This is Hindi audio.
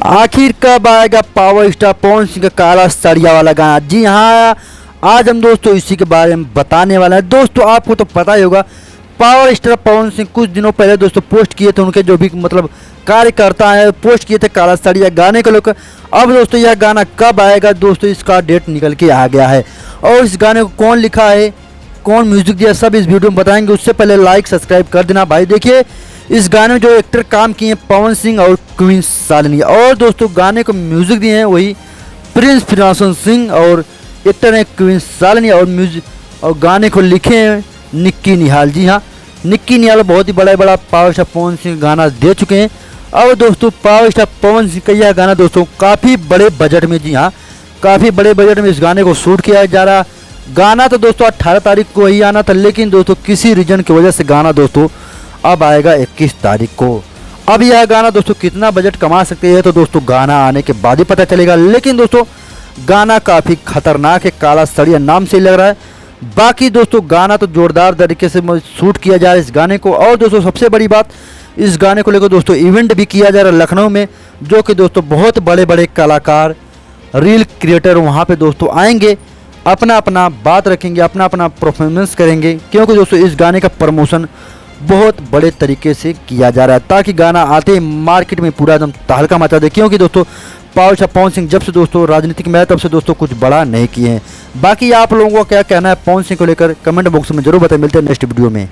आखिर कब आएगा पावर स्टार पवन सिंह का काला सड़िया वाला गाना। जी हाँ, आज हम दोस्तों इसी के बारे में बताने वाले हैं। दोस्तों आपको तो पता ही होगा, पावर स्टार पवन सिंह कुछ दिनों पहले दोस्तों पोस्ट किए थे, उनके जो भी मतलब कार्यकर्ता हैं पोस्ट किए थे काला सड़िया गाने को लेकर। अब दोस्तों यह गाना कब आएगा दोस्तों, इसका डेट निकल के आ गया है और इस गाने को कौन लिखा है, कौन म्यूजिक दिया, सब इस वीडियो में बताएंगे। उससे पहले लाइक सब्सक्राइब कर देना भाई। देखिए इस गाने में जो एक्टर काम किए हैं पवन सिंह और क्वीन शालिनी, और दोस्तों गाने को म्यूजिक दिए हैं वही प्रिंस प्रियांशु सिंह और एक्टर हैं क्वीन शालिनी, और म्यूजिक और गाने को लिखे हैं निक्की निहाल। जी हाँ, निक्की निहाल बहुत ही बड़ा पावर स्टार पवन सिंह गाना दे चुके हैं। और दोस्तों पावर स्टार पवन सिंह का यह गाना दोस्तों काफ़ी बड़े बजट में, जी हाँ काफ़ी बड़े बजट में इस गाने को शूट किया जा रहा। गाना तो दोस्तों 18 तारीख को ही आना था, लेकिन दोस्तों किसी रीजन की वजह से गाना दोस्तों अब आएगा 21 तारीख को। अब यह गाना दोस्तों कितना बजट कमा सकते हैं तो दोस्तों गाना आने के बाद ही पता चलेगा, लेकिन दोस्तों गाना काफ़ी खतरनाक है, काला सड़िया नाम से ही लग रहा है। बाकी दोस्तों गाना तो जोरदार तरीके से शूट किया जा रहा है इस गाने को। और दोस्तों सबसे बड़ी बात, इस गाने को लेकर दोस्तों इवेंट भी किया जा रहा है लखनऊ में, जो कि दोस्तों बहुत बड़े कलाकार रील क्रिएटर वहाँ पे दोस्तों आएंगे, अपना अपना बात रखेंगे, अपना अपना परफॉर्मेंस करेंगे, क्योंकि दोस्तों इस गाने का प्रमोशन बहुत बड़े तरीके से किया जा रहा है, ताकि गाना आते ही मार्केट में पूरा एकदम तहलका मचा दे। क्योंकि दोस्तों पावर स्टार पवन सिंह जब से दोस्तों राजनीतिक में आए तब से दोस्तों कुछ बड़ा नहीं किए हैं। बाकी आप लोगों का क्या कहना है पवन सिंह को लेकर, कमेंट बॉक्स में जरूर बताएं। मिलते हैं नेक्स्ट वीडियो में।